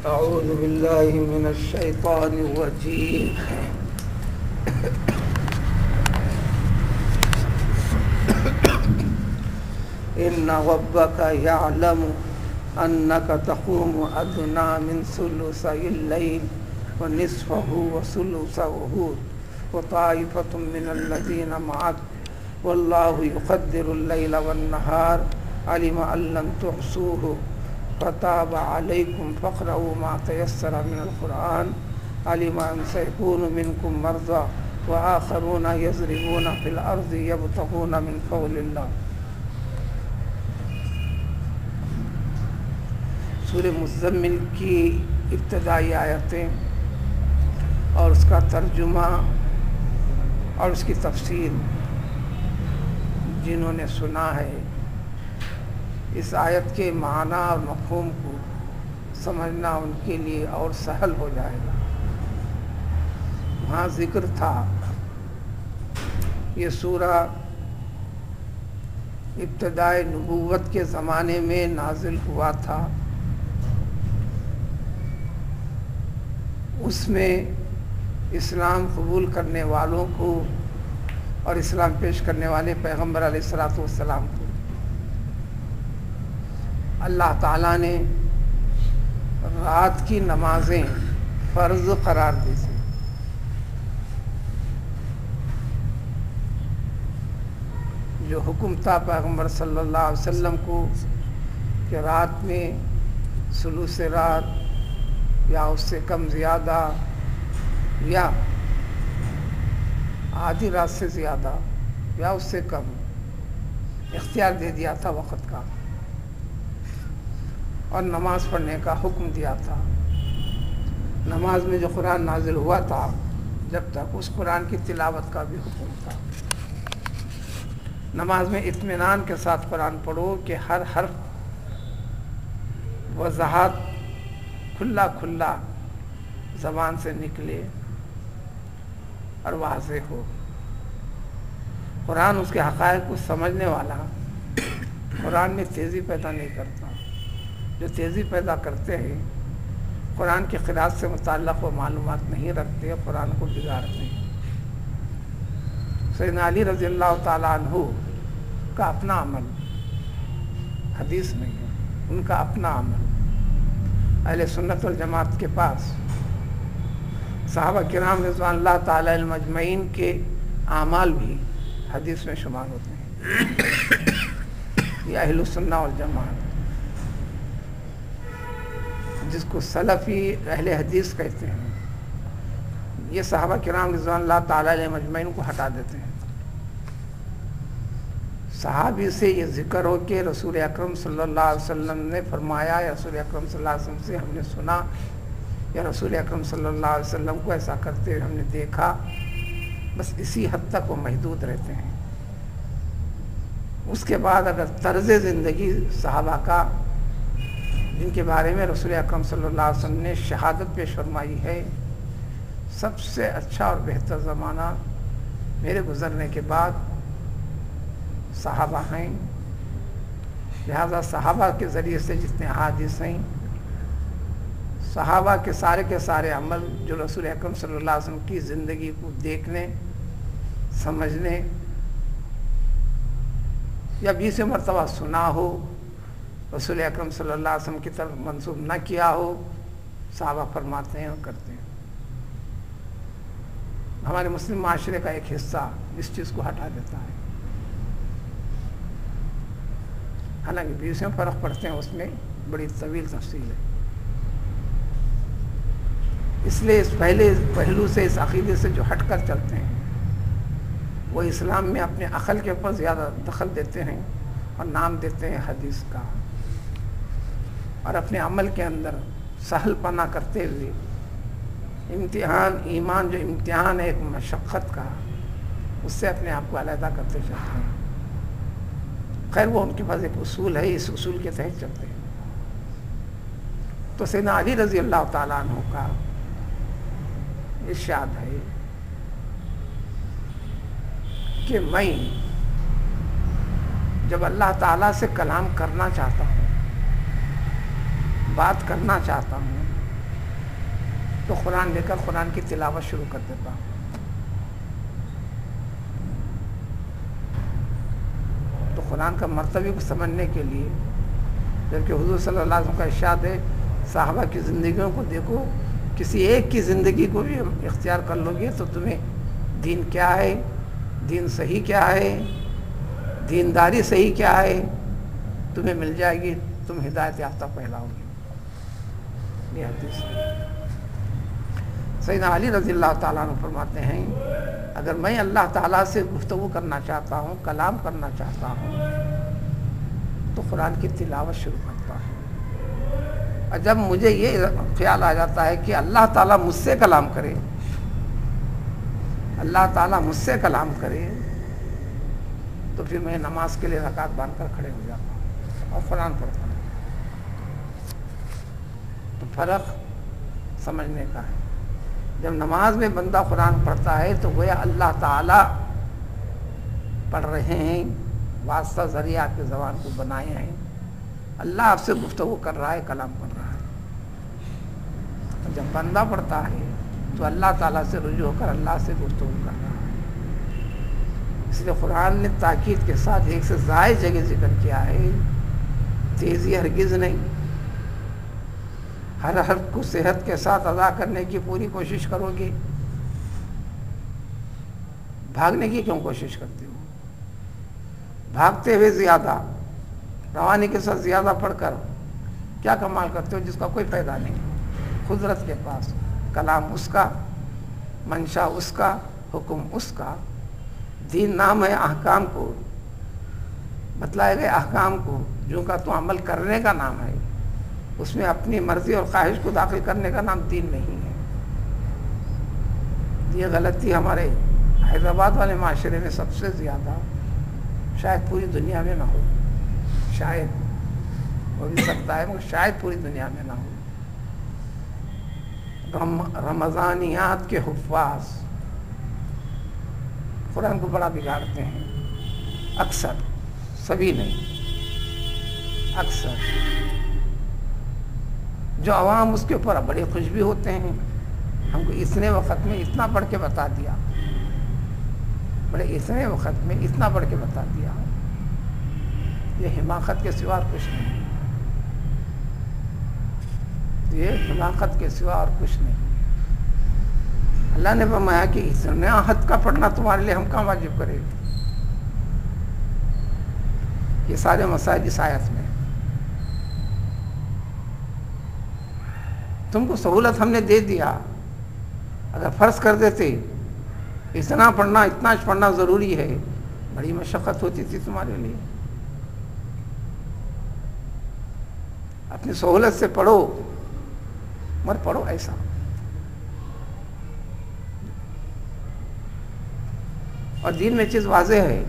أعوذ بالله من الشيطان الرجيم إن ربك يعلم أنك تقوم أدنى من ثلثي الليل ونصفه وثلثه وطائفة من الذين معك والله يقدر الليل والنهار علم أن لم تحصوه فتاب عليكم فاقرؤوا ما تيسر من القرآن علم أن سيكون منكم مرضى وآخرون يضربون في الأرض يبتغون من فضل الله. سورہ مزمل کی ابتدائی آیتیں اور اس کا ترجمہ اور اس کی تفسیر جنہوں نے سنا ہے اس آیت کے معنی اور مفہوم کو سمجھنا ان کے لیے اور سہل ہو جائے گا. وہاں ذکر تھا یہ سورہ ابتدائے نبوت کے زمانے میں نازل ہوا تھا. اس میں اسلام قبول کرنے والوں کو اور اسلام پیش کرنے والے پیغمبر علیہ الصلوۃ والسلام کو اللہ تعالیٰ نے رات کی نمازیں فرض قرار دی تھی. جو حکم تھا پیغمبر صلی اللہ علیہ وسلم کو کہ رات میں ثلث رات یا اس سے کم زیادہ یا آدھی رات سے زیادہ یا اس سے کم اختیار دے دیا تھا وقت کا اور نماز پڑھنے کا حکم دیا تھا. نماز میں جو قرآن نازل ہوا تھا جب تک اس قرآن کی تلاوت کا بھی حکم تھا. نماز میں اطمینان کے ساتھ قرآن پڑھو کہ ہر حرف وضاحت کھلا کھلا زبان سے نکلے اور واضح ہو. قرآن اس کے حقائق کو سمجھنے والا قرآن میں تیزی پیدا نہیں کرتا. جو تیزی پیدا کرتے ہیں قرآن کی قراءت سے متعلق وہ معلومات نہیں رکھتے، قرآن کو بگاڑتے ہیں. سیدنا علی رضی اللہ تعالیٰ عنہ کا اپنا عمل حدیث نہیں ہے، ان کا اپنا عمل اہل سنت والجماعت کے پاس صحابہ کرام رضوان اللہ تعالیٰ المجمعین کے اعمال بھی حدیث میں شمار ہوتے ہیں. یہ اہل سنت والجماعت جس کو سلفی اہل حدیث کہتے ہیں، یہ صحابہ کرام رضوان اللہ تعالیٰ علیہ مجمعین کو ہٹا دیتے ہیں. صحابی سے یہ ذکر ہو کہ رسول اکرم صلی اللہ علیہ وسلم نے فرمایا یا رسول اکرم صلی اللہ علیہ وسلم سے ہم نے سنا یا رسول اکرم صلی اللہ علیہ وسلم کو ایسا کرتے ہوئے ہم نے دیکھا، بس اسی حد تک وہ محدود رہتے ہیں. اس کے بعد اگر طرز زندگی صحابہ کا جن کے بارے میں رسول اکرم صلی اللہ علیہ وسلم نے شہادت پیش فرمائی ہے سب سے اچھا اور بہتر زمانہ میرے گزرنے کے بعد صحابہ ہیں، لہذا صحابہ کے ذریعے سے جتنے احادیث ہیں، صحابہ کے سارے عمل جو رسول اکرم صلی اللہ علیہ وسلم کی زندگی کو دیکھنے سمجھنے یا 20 مرتبہ سنا ہو، رسول اکرم صلی اللہ علیہ وسلم کی طرف منسوب نہ کیا ہو، صحابہ فرماتے ہیں اور کرتے ہیں. ہمارے مسلم معاشرے کا ایک حصہ اس چیز کو ہٹا دیتا ہے. حالانکہ 20 میں فرق پڑتے ہیں، اس میں بڑی طویل تفصیل ہے. اس لیے اس پہلے پہلو سے اس عقیدے سے جو ہٹ کر چلتے ہیں وہ اسلام میں اپنے عقل کے اوپر زیادہ دخل دیتے ہیں اور نام دیتے ہیں حدیث کا، اور اپنے عمل کے اندر سہل پنا کرتے ہوئے امتحان ایمان جو امتحان ہے ایک مشقت کا، اس سے اپنے آپ کو علیحدہ کرتے چلتے ہیں. خیر وہ ان کے پاس ایک اصول ہے، اس اصول کے تحت چلتے ہیں. تو سیدنا علی رضی اللہ تعالیٰ عنہ کا ارشاد ہے کہ میں جب اللہ تعالیٰ سے کلام کرنا چاہتا ہوں، بات کرنا چاہتا ہوں تو قرآن لے کر قرآن کی تلاوت شروع کر دیتا ہوں. تو قرآن کا مرتبے کو سمجھنے کے لیے، جبکہ حضور صلی اللہ علیہ وسلم کا ارشاد ہے صحابہ کی زندگیوں کو دیکھو، کسی ایک کی زندگی کو بھی اختیار کر لو گے تو تمہیں دین کیا ہے، دین صحیح کیا ہے، دینداری صحیح کیا ہے، تمہیں مل جائے گی، تم ہدایت یافتہ پہلاؤ گے. یہ حدیث سیدنا علی رضی اللہ تعالیٰ عنہ فرماتے ہیں اگر میں اللہ تعالیٰ سے گفتگو کرنا چاہتا ہوں، کلام کرنا چاہتا ہوں، تو قرآن کی تلاوت شروع کرتا ہوں. اور جب مجھے یہ خیال آ جاتا ہے کہ اللہ تعالیٰ مجھ سے کلام کرے، اللہ تعالیٰ مجھ سے کلام کرے، تو پھر میں نماز کے لیے رکعت باندھ کر کھڑے ہو جاتا ہوں اور قرآن پڑھتا ہوں. تو فرق سمجھنے کا ہے. جب نماز میں بندہ قرآن پڑھتا ہے تو گویا اللہ تعالیٰ پڑھ رہے ہیں، واسطہ ذریعہ آپ کی زبان کو بنائے ہیں، اللہ آپ سے گفتگو کر رہا ہے، کلام کر رہا ہے. اور جب بندہ پڑھتا ہے تو اللہ تعالیٰ سے رجوع ہو کر اللہ سے گفتگو کر رہا ہے. اس لیے قرآن نے تاکید کے ساتھ ایک سے زائد جگہ ذکر کیا ہے، تیزی ہرگز نہیں. ہر حرف کو صحت کے ساتھ ادا کرنے کی پوری کوشش کرو گے، بھاگنے کی کیوں کوشش کرتے ہو؟ بھاگتے ہوئے زیادہ، روانی کے ساتھ زیادہ پڑھ کر کیا کمال کرتے ہو جس کا کوئی فائدہ نہیں. قدرت کے پاس کلام اس کا، منشا اس کا، حکم اس کا. دین نام ہے احکام کو، بتلائے گئے احکام کو جو کا تو عمل کرنے کا نام ہے. اس میں اپنی مرضی اور خواہش کو داخل کرنے کا نام دین نہیں ہے. یہ غلطی ہمارے حیدرآباد والے معاشرے میں سب سے زیادہ، شاید پوری دنیا میں نہ ہو، شاید ہو بھی سکتا ہے مگر شاید پوری دنیا میں نہ ہو. رمضانیات کے حفاظ قرآن کو بڑا بگاڑتے ہیں، اکثر، سبھی نہیں، اکثر. جو عوام اس کے اوپر بڑے خوش بھی ہوتے ہیں، ہم کو اتنے وقت میں اتنا پڑھ کے بتا دیا، بڑے اتنے وقت میں اتنا پڑھ کے بتا دیا. یہ حماقت کے سوا اور کچھ نہیں، یہ حماقت کے سوا اور کچھ نہیں. اللہ نے فرمایا کہ اتنا حد کا پڑھنا تمہارے لیے ہم کہاں واجب کرے. یہ سارے مسائل اس آیت میں. تم کو سہولت ہم نے دے دیا، اگر فرض کر دیتے اتنا پڑھنا ضروری ہے، بڑی مشقت ہوتی تھی تمہارے لیے. اپنی سہولت سے پڑھو، مر پڑھو ایسا. اور دین میں چیز واضح ہے،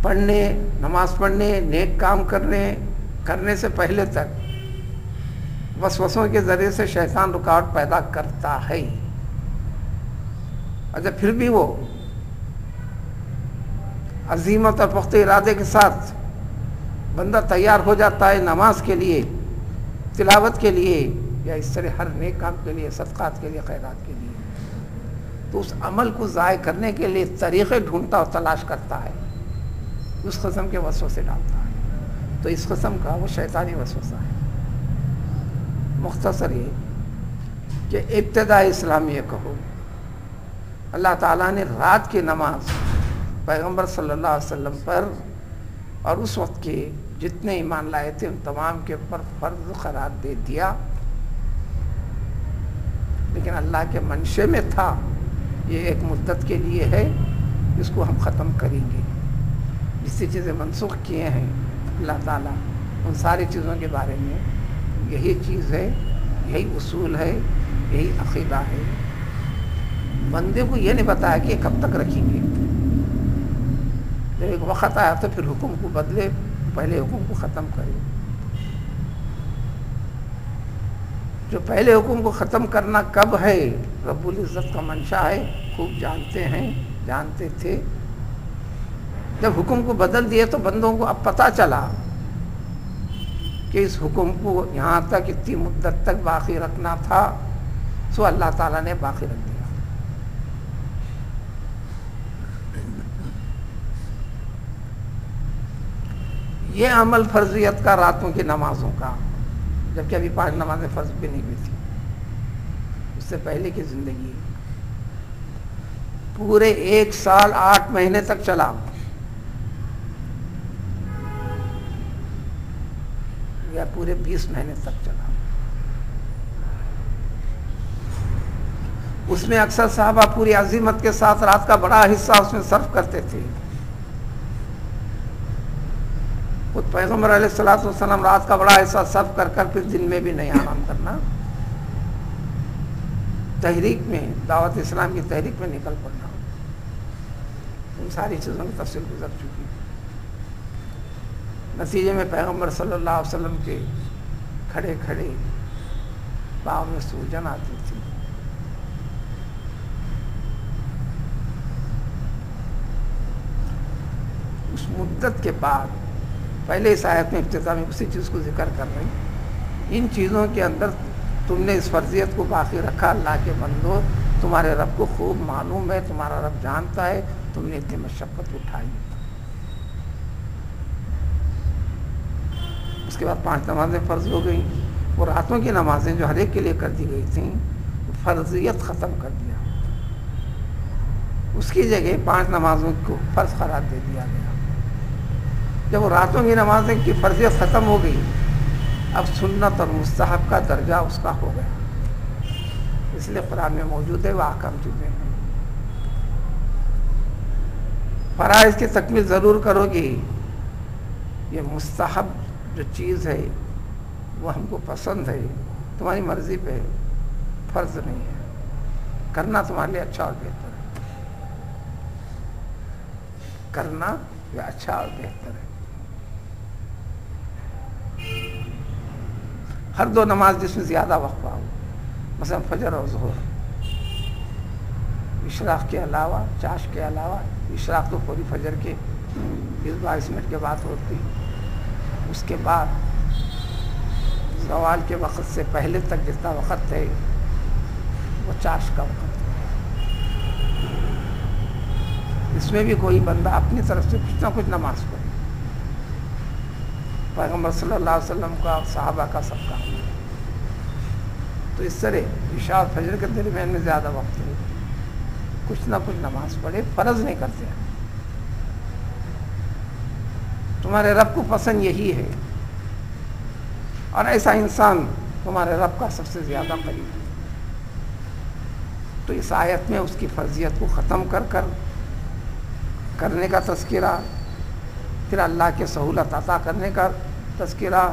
پڑھنے، نماز پڑھنے، نیک کام کرنے سے پہلے تک وسوسوں کے ذریعے سے شیطان رکاوٹ پیدا کرتا ہے. اور جب پھر بھی وہ عزیمت اور پختہ ارادے کے ساتھ بندہ تیار ہو جاتا ہے نماز کے لیے، تلاوت کے لیے، یا اس طرح ہر نیک کام کے لیے، صدقات کے لیے، خیرات کے لیے، تو اس عمل کو ضائع کرنے کے لیے طریقے ڈھونڈتا اور تلاش کرتا ہے، اس قسم کے وسوسے ڈالتا ہے. تو اس قسم کا وہ شیطانی وسوسہ ہے. مختصر یہ کہ ابتداء اسلامیہ کہو، اللہ تعالیٰ نے رات کی نماز پیغمبر صلی اللہ علیہ وسلم پر اور اس وقت کے جتنے ایمان لائے تھے ان تمام کے اوپر فرض قرار دے دیا. لیکن اللہ کے منشے میں تھا یہ ایک مدت کے لیے ہے، اس کو ہم ختم کریں گے. جس سے چیزیں منسوخ کیے ہیں اللہ تعالیٰ، ان ساری چیزوں کے بارے میں یہی چیز ہے، یہی اصول ہے، یہی عقیدہ ہے. بندے کو یہ نہیں بتایا کہ کب تک رکھیں گے. جب ایک وقت آیا تو پھر حکم کو بدلے، پہلے حکم کو ختم کرے. جو پہلے حکم کو ختم کرنا کب ہے، رب العزت کا منشا ہے، خوب جانتے ہیں، جانتے تھے. جب حکم کو بدل دیے تو بندوں کو اب پتہ چلا کہ اس حکم کو یہاں تک اتنی مدت تک باقی رکھنا تھا، سو اللہ تعالیٰ نے باقی رکھ دیا۔ یہ عمل فرضیت کا راتوں کی نمازوں کا، جبکہ ابھی 5 نمازیں فرض بھی نہیں ہوئی تھی، اس سے پہلے کی زندگی پورے 1 سال 8 مہینے تک چلا، یا پورے 20 مہینے تک چلا۔ اس میں اکثر صحابہ پوری عزیمت کے ساتھ رات کا بڑا حصہ اس میں صرف کرتے تھے۔ خود پیغمبر علیہ الصلوۃ والسلام رات کا بڑا حصہ صرف کر کر پھر دن میں بھی نہیں آرام کرنا، تحریک میں، دعوت اسلام کی تحریک میں نکل پڑنا۔ ان ساری چیزوں کی تفصیل گزر چکی۔ نتیجے میں پیغمبر صلی اللہ علیہ وسلم کے کھڑے کھڑے پاؤں میں سوجن آتی تھی۔ اس مدت کے بعد پہلے اس آیت میں ابتدا میں اسی چیز کو ذکر کر رہی، ان چیزوں کے اندر تم نے اس فرضیت کو باقی رکھا۔ اللہ کے بندو، تمہارے رب کو خوب معلوم ہے، تمہارا رب جانتا ہے تم نے اتنی مشقت اٹھائی۔ اس کے بعد 5 نمازیں فرض ہو گئیں، وہ راتوں کی نمازیں جو ہر ایک کے لیے کر دی گئی تھیں، فرضیت ختم کر دیا، اس کی جگہ 5 نمازوں کو فرض قرار دے دیا گیا۔ جب وہ راتوں کی نمازیں کی فرضیت ختم ہو گئی، اب سنت اور مستحب کا درجہ اس کا ہو گیا، اس لیے قرآن میں موجود ہے وہ احکام چیزیں ہیں۔ فرائض کی تکمیل ضرور کرو گی، یہ مستحب جو چیز ہے وہ ہم کو پسند ہے، تمہاری مرضی پہ، فرض نہیں ہے، کرنا تمہارے لیے اچھا اور بہتر ہے، کرنا یہ اچھا اور بہتر ہے۔ ہر 2 نماز جس میں زیادہ وقفہ ہو، مثلا فجر اور ظہر، اشراق کے علاوہ، چاش کے علاوہ، اشراق تو پوری فجر کے 20-22 منٹ کے بعد ہوتی، اس کے بعد زوال کے وقت سے پہلے تک جتنا وقت ہے وہ چاش کا وقت ہے۔ اس میں بھی کوئی بندہ اپنی طرف سے کچھ نہ کچھ نماز پڑھے، پیغمبر صلی اللہ علیہ وسلم کا اور صحابہ کا سب کا۔ تو اس طرح عشاء اور فجر کے درمیان میں زیادہ وقت ہے، کچھ نہ کچھ نماز پڑھے، فرض نہیں کرتے۔ تمہارے رب کو پسند یہی ہے، اور ایسا انسان تمہارے رب کا سب سے زیادہ قریب ہے۔ تو اس آیت میں اس کی فرضیت کو ختم کر کرنے کا تذکرہ، پھر اللہ کے سہولت عطا کرنے کا تذکرہ،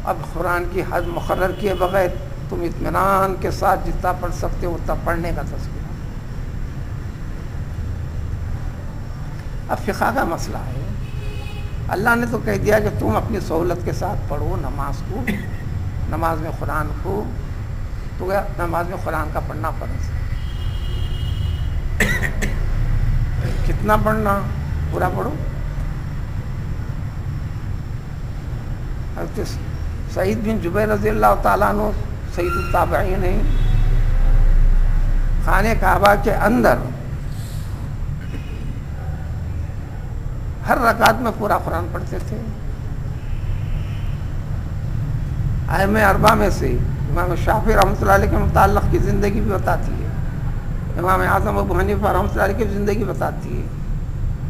اب قرآن کی حد مقرر کیے بغیر تم اطمینان کے ساتھ جتنا پڑھ سکتے ہو اتنا پڑھنے کا تذکرہ۔ اب فقہ کا مسئلہ ہے، اللہ نے تو کہہ دیا کہ تم اپنی سہولت کے ساتھ پڑھو نماز کو، نماز میں قرآن کو، تو نماز میں قرآن کا پڑھنا فرض ہے۔ کتنا پڑھنا؟ پورا پڑھو۔ حضرت سعید بن جبیر رضی اللہ تعالیٰ عنہ سید التابعین ہیں، خانہ کعبہ کے اندر ہر رکعت میں پورا قرآن پڑھتے تھے۔ ائمہ 4 میں سے امام شافعی رحمۃ اللہ علیہ کے متعلق کی زندگی بھی بتاتی ہے، امام اعظم ابو حنیفہ رحمۃ اللہ علیہ کی زندگی بتاتی ہے،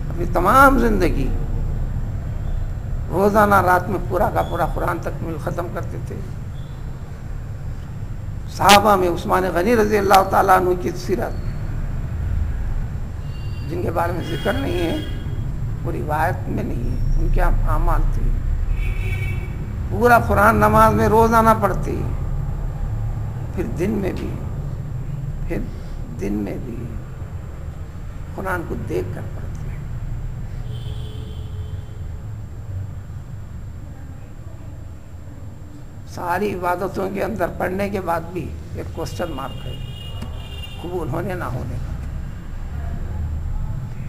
اپنی تمام زندگی روزانہ رات میں پورا کا پورا قرآن تکمیل ختم کرتے تھے۔ صحابہ میں عثمان غنی رضی اللہ تعالیٰ عنہ کی سیرت، جن کے بارے میں ذکر نہیں ہے، وہ روایت میں نہیں ہے، ان کے اعمال تھے، پورا قرآن نماز میں روزانہ پڑھتے، پھر دن میں بھی قرآن کو دیکھ کر پڑھتے۔ ساری عبادتوں کے اندر پڑھنے کے بعد بھی ایک کوسچن مارک ہے، قبول ہونے نہ ہونے کا۔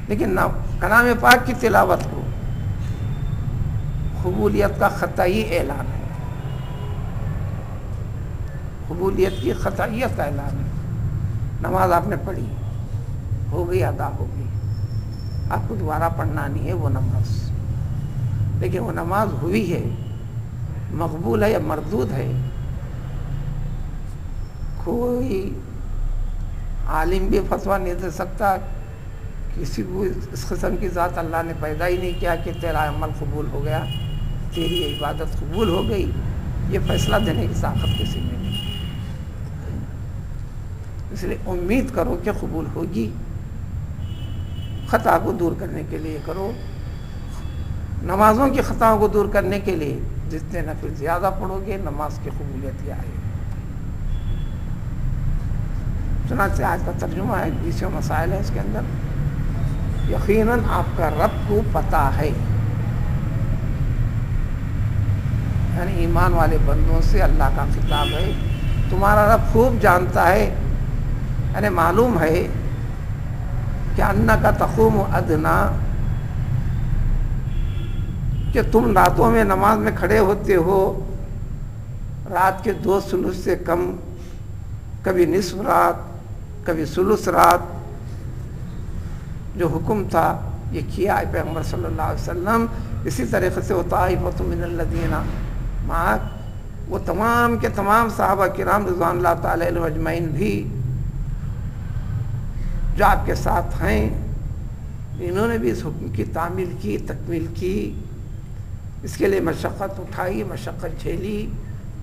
لیکن کلام پاک کی تلاوت کو قبولیت کا قطعی اعلان ہے۔ قبولیت کی قطعیت کا اعلان ہے۔ نماز آپ نے پڑھی، ہو گئی، ادا ہو گئی، آپ کو دوبارہ پڑھنا نہیں ہے وہ نماز، لیکن وہ نماز ہوئی ہے، مقبول ہے یا مردود ہے، کوئی عالم بھی فتویٰ نہیں دے سکتا، کسی کو اس قسم کی ذات اللہ نے پیدا ہی نہیں کیا کہ تیرا عمل قبول ہو گیا، تیری عبادت قبول ہو گئی، یہ فیصلہ دینے کی طاقت کسی میں نہیں۔ اس لیے امید کرو کہ قبول ہوگی، خطا کو دور کرنے کے لیے کرو، نمازوں کی خطاؤں کو دور کرنے کے لیے جتنے نفل زیادہ پڑھو گے نماز کی قبولیت یہ آئے گی۔ چنانچہ آج کا ترجمہ ہے، 20 مسائل ہے اس کے اندر۔ یقیناً آپ کا رب کو پتہ ہے، یعنی ایمان والے بندوں سے اللہ کا خطاب ہے، تمہارا رب خوب جانتا ہے، یعنی معلوم ہے کہ انک تقوم ادنا، کہ تم راتوں میں نماز میں کھڑے ہوتے ہو رات کے 2 ثلث سے کم، کبھی نصف رات، کبھی ثلث رات۔ جو حکم تھا یہ کیا ہے پیغمبر صلی اللہ علیہ وسلم۔ اسی طریقے سے وطائفۃ من الذین معک، وہ تمام کے تمام صحابہ کرام رضوان اللہ تعالی علیہم اجمعین بھی جو آپ کے ساتھ ہیں، انہوں نے بھی اس حکم کی تعمیل کی، تکمیل کی، اس کے لیے مشقت اٹھائی، مشقت جھیلی،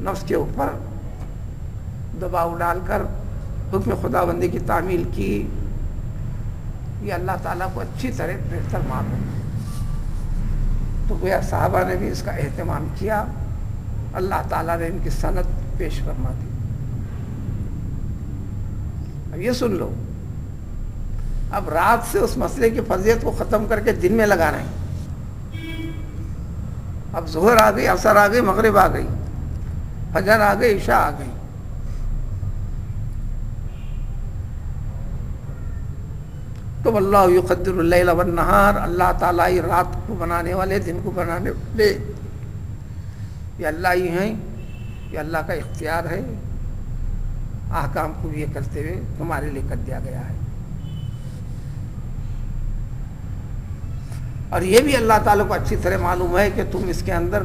نفس کے اوپر دباؤ ڈال کر حکم خداوندی کی تعمیل کی۔ یہ اللہ تعالیٰ کو اچھی طرح بہتر معلوم ہے، تو گویا صحابہ نے بھی اس کا اہتمام کیا، اللہ تعالیٰ نے ان کی سند پیش فرما دی۔ اب یہ سن لو، اب رات سے اس مسئلے کی فرضیت کو ختم کر کے دن میں لگا رہے ہیں۔ اب ظہر آ گئی، عصر آ گئی، مغرب آ گئی، فجر آ گئی، عشاء آ گئی، تو اللہ یقدر اللیل والنہار، اللہ تعالیٰ ہی رات کو بنانے والے، دن کو بنانے والے، یہ اللہ ہی ہیں، یہ اللہ کا اختیار ہے، احکام کو یہ کرتے ہوئے تمہارے لیے کر دیا گیا ہے۔ اور یہ بھی اللہ تعالیٰ کو اچھی طرح معلوم ہے کہ تم اس کے اندر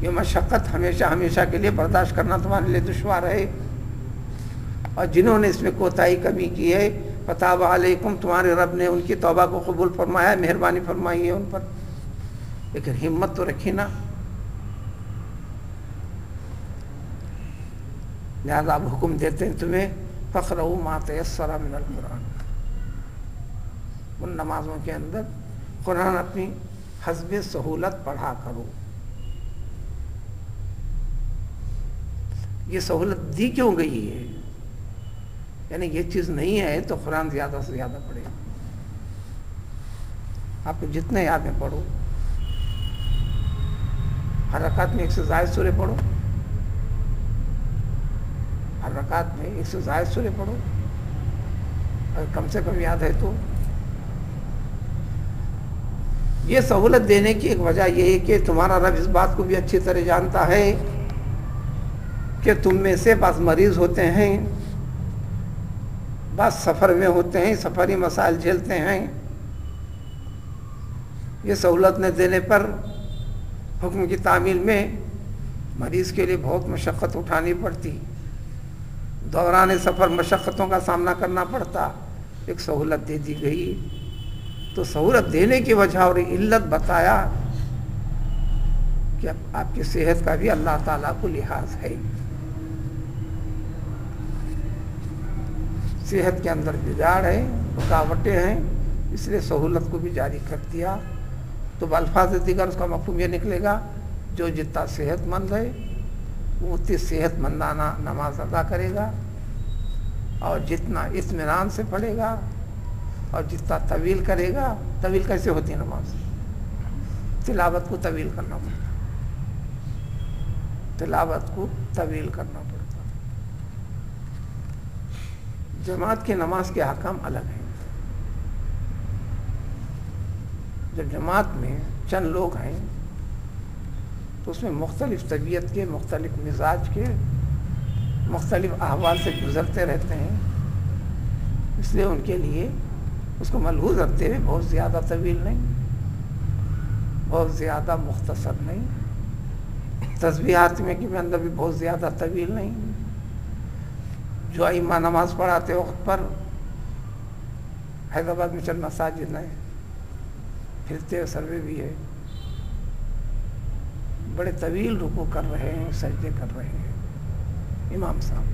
یہ مشقت ہمیشہ ہمیشہ کے لیے برداشت کرنا تمہارے لیے دشوار ہے، اور جنہوں نے اس میں کوتاہی کمی کی ہے، فتاب علیکم، تمہارے رب نے ان کی توبہ کو قبول فرمایا ہے، مہربانی فرمائی ہے ان پر، لیکن ہمت تو رکھی نا۔ لہذا اب حکم دیتے ہیں تمہیں فقرؤوا ما تیسر من القرآن، ان نمازوں کے اندر قرآن اپنی حسب سہولت پڑھا کرو۔ یہ سہولت دی کیوں گئی ہے؟ یعنی یہ چیز نہیں ہے تو قرآن زیادہ سے زیادہ پڑھے، آپ کو جتنے یاد میں پڑھو، ہر رکعت میں 1 سے زائد سورے پڑھو، ہر رکعت میں 1 سے زائد سورے پڑھو، اگر کم سے کم یاد ہے تو۔ یہ سہولت دینے کی ایک وجہ یہ ہے کہ تمہارا رب اس بات کو بھی اچھی طرح جانتا ہے کہ تم میں سے بعض مریض ہوتے ہیں، بعض سفر میں ہوتے ہیں، سفری مسائل جھیلتے ہیں۔ یہ سہولت نہ دینے پر حکم کی تعمیل میں مریض کے لیے بہت مشقت اٹھانی پڑتی، دوران سفر مشقتوں کا سامنا کرنا پڑتا۔ ایک سہولت دے دی گئی، تو سہولت دینے کی وجہ اور علت بتایا کہ آپ کی صحت کا بھی اللہ تعالیٰ کو لحاظ ہے، صحت کے اندر بگاڑ ہے، رکاوٹیں ہیں، اس لیے سہولت کو بھی جاری کر دیا۔ تو بالفاظ دیگر اس کا مفہوم یہ نکلے گا، جو جتنا صحت مند ہے وہ اتنی صحت مندانہ نماز ادا کرے گا، اور جتنا اطمینان سے پڑھے گا، اور جتنا طویل کرے گا۔ طویل کیسے ہوتی ہے نماز؟ تلاوت کو طویل کرنا پڑتا، تلاوت کو طویل کرنا پڑتا۔ جماعت کی نماز کے احکام الگ ہیں۔ جب جماعت میں چند لوگ ہیں تو اس میں مختلف طبیعت کے، مختلف مزاج کے مختلف احوال سے گزرتے رہتے ہیں، اس لیے ان کے لیے اس کو ملحوظ رکھتے ہوئے بہت زیادہ طویل نہیں، بہت زیادہ مختصر نہیں، تسبیحات میں کے اندر بھی بہت زیادہ طویل نہیں، جو ائمہ نماز پڑھاتے وقت پر حیدرآباد میں چند مساجد ہیں، پھرتے ہوئے سروے بھی ہے، بڑے طویل رکوع کر رہے ہیں، سجدے کر رہے ہیں امام صاحب۔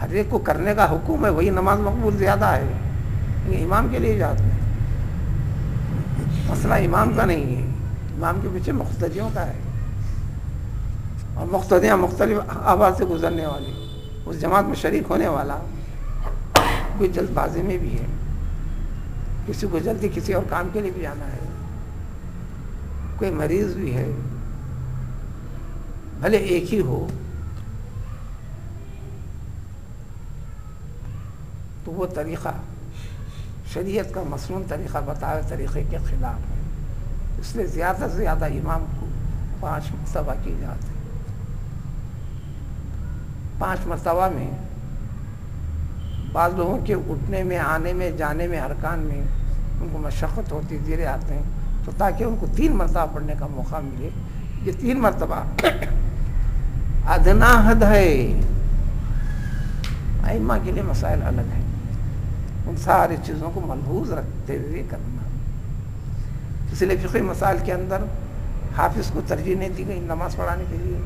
ہر ایک کو کرنے کا حکم ہے، وہی نماز مقبول زیادہ ہے، یہ امام کے لیے اجازت ہے، مسئلہ امام کا نہیں ہے، امام کے پیچھے مقتدیوں کا ہے، اور مقتدیاں مختلف احوال سے گزرنے والی، اس جماعت میں شریک ہونے والا کوئی جلد بازی میں بھی ہے، کسی کو جلدی کسی اور کام کے لیے بھی جانا ہے، کوئی مریض بھی ہے، بھلے ایک ہی ہو تو وہ طریقہ شریعت کا مسنون طریقہ بتائے طریقے کے خلاف ہے، اس لیے زیادہ سے زیادہ امام کو 5 مرتبہ کی جاتی ہے۔ 5 مرتبہ میں بعض لوگوں کے اٹھنے میں، آنے میں، جانے میں، ارکان میں ان کو مشقت ہوتی، دیرے آتے ہیں، تو تاکہ ان کو 3 مرتبہ پڑھنے کا موقع ملے، یہ 3 مرتبہ ادنا حد ہے۔ ائمہ کے لیے مسائل الگ ہیں، ان ساری چیزوں کو ملحوظ رکھتے ہوئے کرنا، اس لیے فقہی مسائل کے اندر حافظ کو ترجیح نہیں دی گئی نماز پڑھانے کے لیے،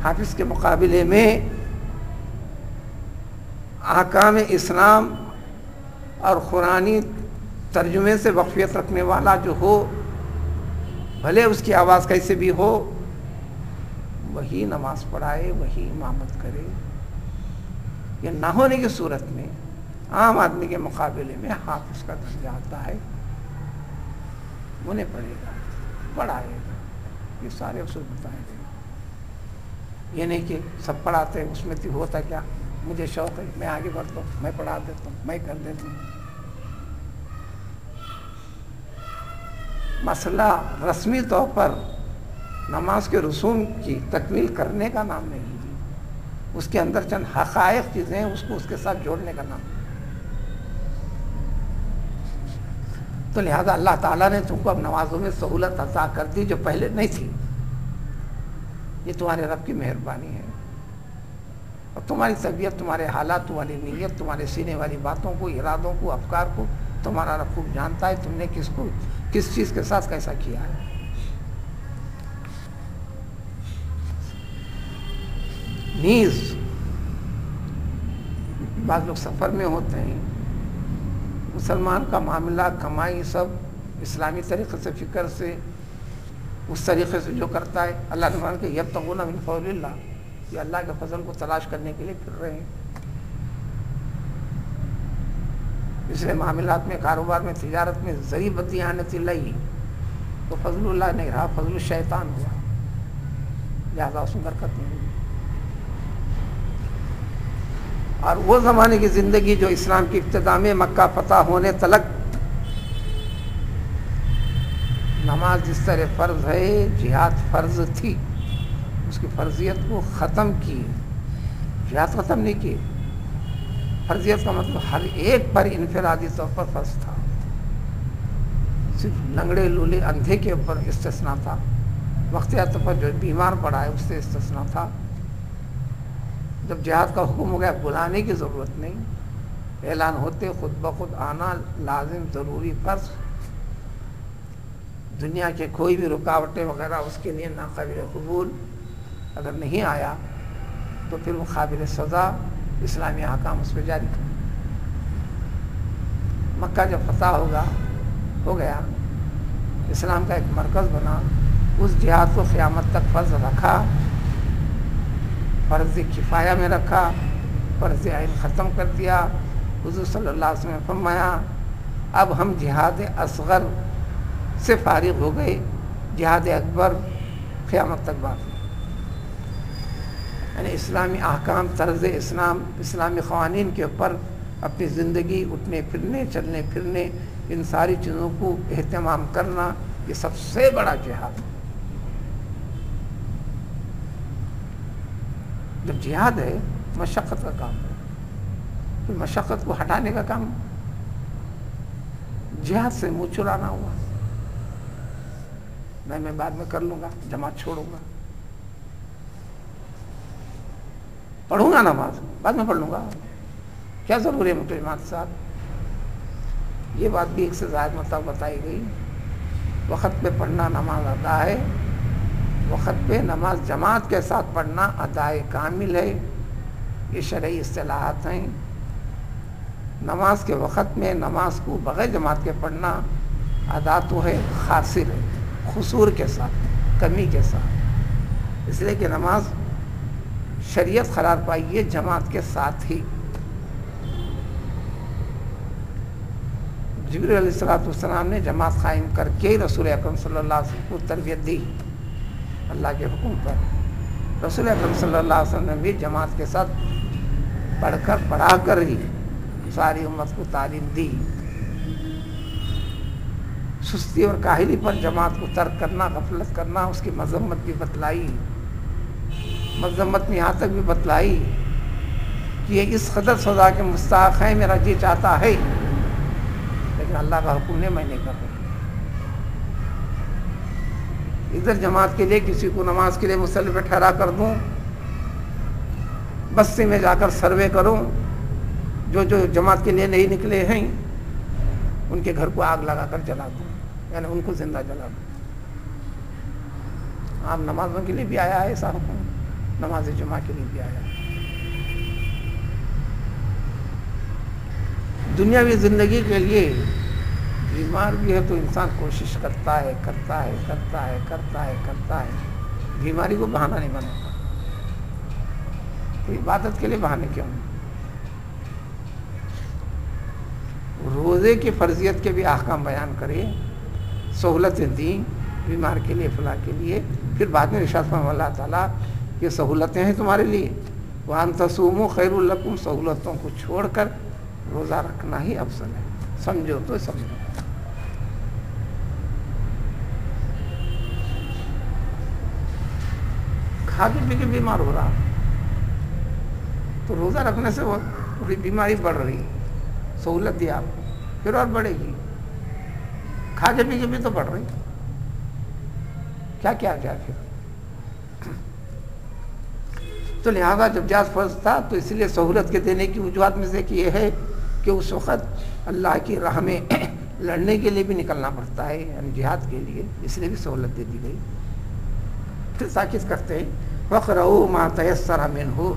حافظ کے مقابلے میں احکام اسلام اور قرآنی ترجمے سے واقفیت رکھنے والا جو ہو، بھلے اس کی آواز کیسے بھی ہو، وہی نماز پڑھائے، وہی امامت کرے۔ یہ نہ ہونے کی صورت میں عام آدمی کے مقابلے میں حافظ کا درجہ آتا ہے، انہیں پڑھے گا، پڑھائے گا، یہ سارے اصول بتائے گئے۔ یہ نہیں کہ سب پڑھاتے ہیں، اس میں تو ہوتا کیا، مجھے شوق ہے میں آگے بڑھتا ہوں، میں پڑھا دیتا ہوں، میں کر دیتا ہوں۔ مسئلہ رسمی طور پر نماز کے رسوم کی تکمیل کرنے کا نام نہیں، اس کے اندر چند حقائق چیزیں ہیں، اس کو اس کے ساتھ جوڑنے کا نام۔ تو لہذا اللہ تعالیٰ نے تم کو اب نمازوں میں سہولت عطا کر دی جو پہلے نہیں تھی، یہ تمہارے رب کی مہربانی ہے، اور تمہاری طبیعت، تمہارے حالات، تمہاری نیت، تمہارے سینے والی باتوں کو، ارادوں کو، افکار کو تمہارا رب خوب جانتا ہے، تم نے کس چیز کے ساتھ کیسا کیا ہے۔ نیز بعض لوگ سفر میں ہوتے ہیں، مسلمان کا معاملہ، کمائی سب اسلامی طریقے سے، فکر سے، اس طریقے سے جو کرتا ہے، اللہ نے فرمایا کہ یبتغون من فضل اللہ، یہ اللہ کے فضل کو تلاش کرنے کے لیے پھر رہے ہیں، اس لیے معاملات میں، کاروبار میں، تجارت میں ذری بدیانت اللہ، تو فضل اللہ نہیں رہا، فضل الشیطان ہوا، لہذا اس میں برکت نہیں ہوئی۔ اور وہ زمانے کی زندگی جو اسلام کی ابتدا میں مکہ فتح ہونے تلک نماز جس طرح فرض ہے، جہاد فرض تھی، اس کی فرضیت کو ختم کی، جہاد ختم نہیں کی۔ فرضیت کا مطلب ہر ایک پر انفرادی طور پر فرض تھا، صرف لنگڑے لولے اندھے کے اوپر استثناء تھا، وقتیہ طور پر جو بیمار پڑا ہے اس سے استثناء تھا۔ جب جہاد کا حکم ہو گیا، بلانے کی ضرورت نہیں، اعلان ہوتے خود بخود آنا لازم، ضروری، فرض، دنیا کے کوئی بھی رکاوٹیں وغیرہ اس کے لیے ناقابل قبول، اگر نہیں آیا تو پھر وہ قابل سزا اسلامی احکام اس پہ جاری کر۔ مکہ جب فتح ہو گیا، اسلام کا ایک مرکز بنا، اس جہاد کو قیامت تک فرض رکھا، فرض کفایہ میں رکھا، فرض عین ختم کر دیا۔ حضور صلی اللہ علیہ وسلم نے فرمایا اب ہم جہاد اصغر سے فارغ ہو گئے، جہاد اکبر قیامت تک باقی، یعنی اسلامی احکام، طرز اسلام، اسلامی قوانین کے اوپر اپنی زندگی، اٹھنے پھرنے، چلنے پھرنے، ان ساری چیزوں کو اہتمام کرنا، یہ سب سے بڑا جہاد۔ جب جہاد ہے مشقت کا کام ہے، پھر مشقت کو ہٹانے کا کام جہاد سے منہ چرانا ہوا، میں بعد میں کر لوں گا، جماعت چھوڑوں گا، پڑھوں گا نماز بعد میں پڑھ لوں گا، کیا ضروری ہے مجھے جماعت کے ساتھ۔ یہ بات بھی ایک سے زائد مرتبہ بتائی گئی، وقت پہ پڑھنا نماز ادا ہے، وقت پہ نماز جماعت کے ساتھ پڑھنا ادائے کامل ہے، یہ شرعی اصطلاحات ہیں۔ نماز کے وقت میں نماز کو بغیر جماعت کے پڑھنا ادا تو ہے، خاسر ہے، قصور کے ساتھ، کمی کے ساتھ، اس لیے کہ نماز شریعت قرار پائی ہے جماعت کے ساتھ ہی۔ جبریل علیہ السلام نے جماعت قائم کر کے رسول اکرم صلی اللہ علیہ وسلم کو تربیت دی اللہ کے حکم پر۔ رسول اکرم صلی اللہ علیہ وسلم نے بھی جماعت کے ساتھ پڑھا کر ہی ساری امت کو تعلیم دی۔ سستی اور کاہلی پر جماعت کو ترک کرنا، غفلت کرنا، اس کی مذمت بھی بتلائی، مذمت میں یہاں تک بھی بتلائی کہ یہ اس قدر سزا کے مستحق ہے، میرا جی چاہتا ہے لیکن اللہ کا حکم نہیں، میں نہیں کر رہا۔ ادھر جماعت کے لیے کسی کو نماز کے لیے مصلی پہ ٹھہرا کر دوں، بستی میں جا کر سروے کروں، جو جماعت کے لیے نہیں نکلے ہیں ان کے گھر کو آگ لگا کر جلا دوں، یعنی ان کو زندہ جلا دوں۔ آپ نمازوں کے لیے بھی آیا ہے ایسا حکم، نماز جمعہ کے لیے بھی آیا ہے۔ دنیاوی زندگی کے لیے بیمار بھی ہے تو انسان کوشش کرتا ہے، بیماری کو بہانہ نہیں بناتا۔ تو عبادت کے لیے بہانے کیوں؟ روزے کی فرضیت کے بھی احکام بیان کرے، سہولتیں دیں بیمار کے لیے، فلاں کے لیے، پھر بعد میں ارشاد فرمایا اللہ تعالیٰ یہ سہولتیں ہیں تمہارے لیے، وَأَن تَصُومُوا خَيْرٌ لَكُمْ، سہولتوں کو چھوڑ کر روزہ رکھنا ہی افضل ہے۔ سمجھو تو سمجھو۔ کھا کے پی کے بیمار ہو رہا تو روزہ رکھنے سے وہ بیماری بڑھ رہی، سہولت دی آپ کو، پھر اور بڑھے گی۔ کھا کے پی کے بھی تو بڑھ رہی، کیا پھر؟ تو لہذا جب جہاد فرض تھا تو اس لیے سہولت کے دینے کی وجوہات میں سے کہ یہ ہے کہ اس وقت اللہ کی راہ میں لڑنے کے لیے بھی نکلنا پڑتا ہے، یعنی جہاد کے لیے، اس لیے بھی سہولت دے دی گئی۔ پھر تاکید کرتے ہیں وَقْرَؤُوا مَا تَيَسَّرَ مِنْهُ،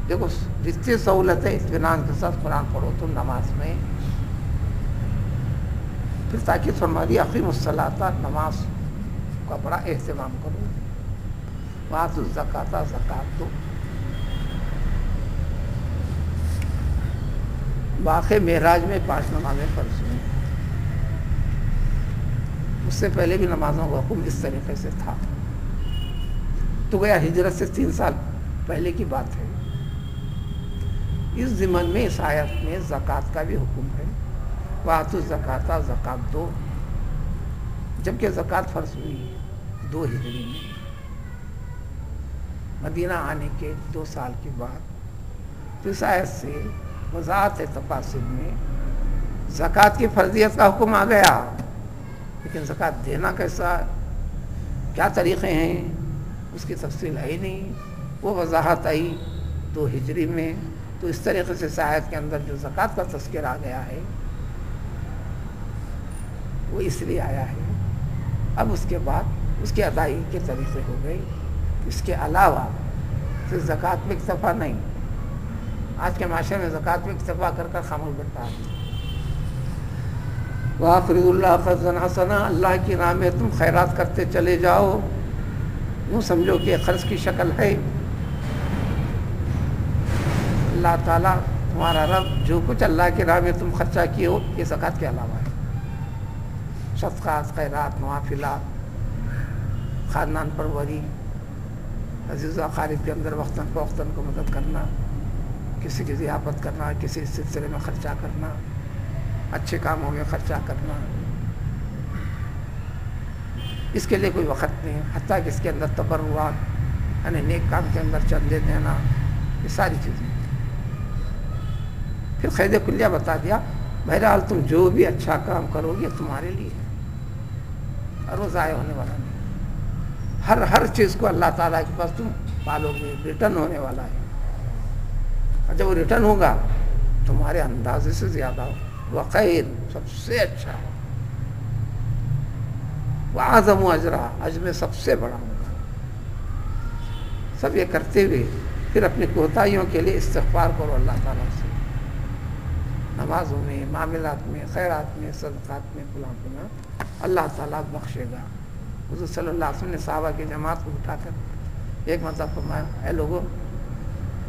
دیکھو جتنی سہولت ہے اطمینان کے ساتھ قرآن پڑھو تم نماز میں۔ پھر تاکید فرما دی اقیموا الصلاۃ، نماز کا بڑا اہتمام کرو، وآتوا الزکاۃ، زکات دو۔ واقع معراج میں 5 نمازیں فرض ہوئیں، اس سے پہلے بھی نمازوں کا حکم اس طریقے سے تھا، تو گیا ہجرت سے 3 سال پہلے کی بات ہے۔ اس ضمن میں اس آیت میں زکوٰۃ کا بھی حکم ہے، وآتوا الزکاۃ، زکات دو، جبکہ زکوٰۃ فرض ہوئی 2 ہجری میں، مدینہ آنے کے 2 سال کے بعد۔ تو اس آیت سے وضاحت تفاصیل میں زکوٰۃ کی فرضیت کا حکم آ گیا، لیکن زکوٰۃ دینا کیسا، کیا طریقے ہیں، اس کی تفصیل ہے نہیں، وہ وضاحت آئی 2 ہجری میں۔ تو اس طریقے سے اس آیت کے اندر جو زکوٰۃ کا تذکر آ گیا ہے وہ اس لیے آیا ہے۔ اب اس کے بعد اس کی ادائیگی کے طریقے ہو گئے، اس کے علاوہ صرف زکوٰۃ میں اکتفا نہیں، آج کے معاشرے میں زکوٰۃ میں اکتفا کر خاموش بیٹھا ہے۔ وَأَقْرِضُوا اللَّهَ قَرْضًا حَسَنًا، اللہ کی راہ میں تم خیرات کرتے چلے جاؤ، یوں سمجھو کہ قرض کی شکل ہے۔ اللہ تعالیٰ تمہارا رب جو کچھ اللہ کی راہ میں تم خرچہ کیے ہو یہ زکوٰۃ کے علاوہ ہے، صدقات، خیرات، نوافلات، خاندان پروری، عزیز و اقارب کے اندر وقتاً فوقتاً کو مدد کرنا، کسی کی ضیافت کرنا، کسی سلسلے میں خرچہ کرنا، اچھے کاموں میں خرچہ کرنا، اس کے لیے کوئی وقت نہیں، حتیٰ کہ اس کے اندر تبرعات، یعنی نیک کام کے اندر چندے دینا، یہ ساری چیزیں. پھر قید کلیہ بتا دیا، بہرحال تم جو بھی اچھا کام کرو گے تمہارے لیے ہے اور وہ ضائع ہونے والا نہیں. ہر چیز کو اللہ تعالیٰ کے پاس تم پالو گے، ریٹرن ہونے والا ہے. اور جب وہ ریٹرن ہوگا تمہارے اندازے سے زیادہ ہو، وخیر سب سے اچھا، وَأَعْظَمُ أَجْرًا اجر میں سب سے بڑا ہوگا. سب یہ کرتے ہوئے پھر اپنی کوتاہیوں کے لیے استغفار کرو اللہ تعالیٰ سے، نمازوں میں، معاملات میں، خیرات میں، صدقات میں، فلاں اللہ تعالیٰ بخشے گا. حضور صلی اللہ علیہ وسلم نے صحابہ کی جماعت کو اٹھا کر ایک مرتبہ فرمایا، اے لوگوں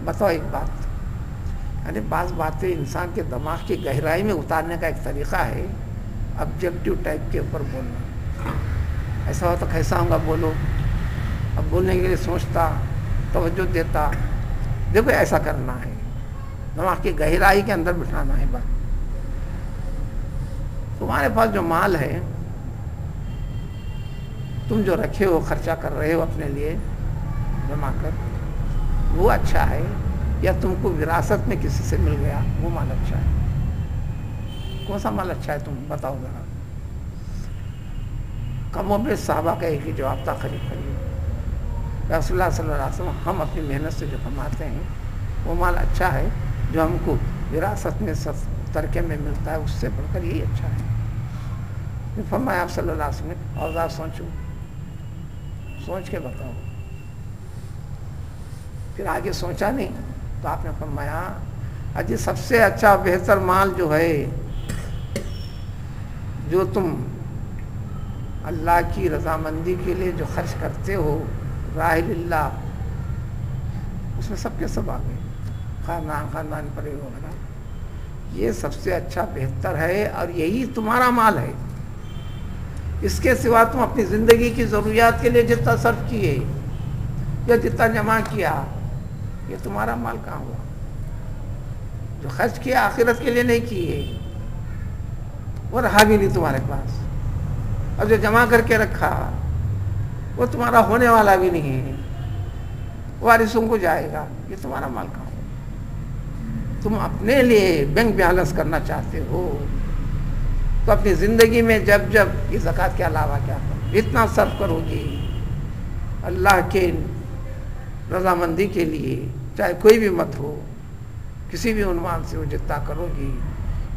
بتاؤ ایک بات. یعنی بعض باتیں انسان کے دماغ کی گہرائی میں اتارنے کا ایک طریقہ ہے آبجیکٹیو ٹائپ کے اوپر بولنا. ایسا ہو تو کیسا ہوں گا بولو، اب بولنے کے لیے سوچتا، توجہ دیتا، دیکھو ایسا کرنا ہے، دماغ کی گہرائی کے اندر بٹھانا ہے بات. تمہارے پاس جو مال ہے، تم جو رکھے ہو، خرچہ کر رہے ہو اپنے لیے جمع کر، وہ اچھا ہے یا تم کو وراثت میں کسی سے مل گیا وہ مال اچھا ہے؟ کون سا مال اچھا ہے تم بتاؤ ذرا. کم و بیش صحابہ کا ایک ہی جواب تھا، قریب رسول اللہ صلی اللہ علیہ وسلم ہم اپنی محنت سے جو کماتے ہیں وہ مال اچھا ہے، جو ہم کو وراثت میں ترکے میں ملتا ہے اس سے بڑھ کر یہی اچھا ہے. پھر فرمایا آپ صلی اللہ علیہ وسلم نے، اور ذرا سوچو، سوچ کے بتاؤ. پھر آگے سوچا نہیں تو آپ نے فرمایا، اجی سب سے اچھا بہتر مال جو ہے، جو تم اللہ کی رضامندی کے لیے جو خرچ کرتے ہو راہ اللہ، اس میں سب کے سب آ گئے، خاندان پرے وغیرہ، یہ سب سے اچھا بہتر ہے اور یہی تمہارا مال ہے. اس کے سوا تم اپنی زندگی کی ضروریات کے لیے جتنا صرف کیے یا جتنا جمع کیا، یہ تمہارا مال کہاں ہوا؟ جو خرچ کیا آخرت کے لیے نہیں کیے، وہ رہا بھی نہیں تمہارے پاس، اور جو جمع کر کے رکھا وہ تمہارا ہونے والا بھی نہیں ہے، وارثوں کو جائے گا. یہ تمہارا مال کہاں ہوا؟ تم اپنے لیے بینک بیلنس کرنا چاہتے ہو تو اپنی زندگی میں جب یہ زکوٰۃ کے علاوہ کیا کرو، اتنا صرف کرو گی اللہ کے رضامندی کے لیے، چاہے کوئی بھی مت ہو، کسی بھی عنوان سے وہ جتنا کرو گی،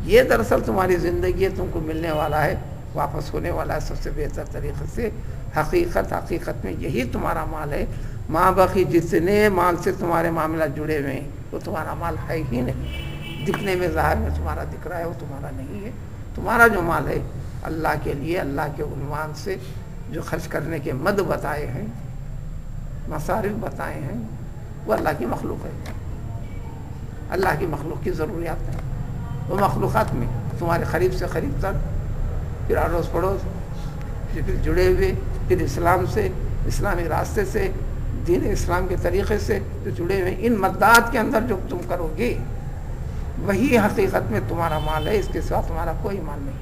یہ دراصل تمہاری زندگی تم کو ملنے والا ہے، واپس ہونے والا ہے سب سے بہتر طریقے سے. حقیقت میں یہی تمہارا مال ہے. ماں باقی جتنے مال سے تمہارے معاملات جڑے ہوئے ہیں وہ تمہارا مال ہے ہی نہیں. دکھنے میں ظاہر میں تمہارا دکھ رہا ہے، وہ تمہارا نہیں ہے. تمہارا جو مال ہے اللہ کے لیے، اللہ کے عنوان سے جو خرچ کرنے کے مد بتائے ہیں، مصارف بتائے ہیں، وہ اللہ کی مخلوق ہے، اللہ کی مخلوق کی ضروریات ہیں. وہ مخلوقات میں تمہارے قریب سے قریب تک، پھر اڑوس پڑوس، پھر جڑے ہوئے، پھر اسلام سے، اسلامی راستے سے، دین اسلام کے طریقے سے جو جڑے ہوئے، ان مدات کے اندر جو تم کرو گے وہی حقیقت میں تمہارا مال ہے. اس کے سوا تمہارا کوئی مال نہیں.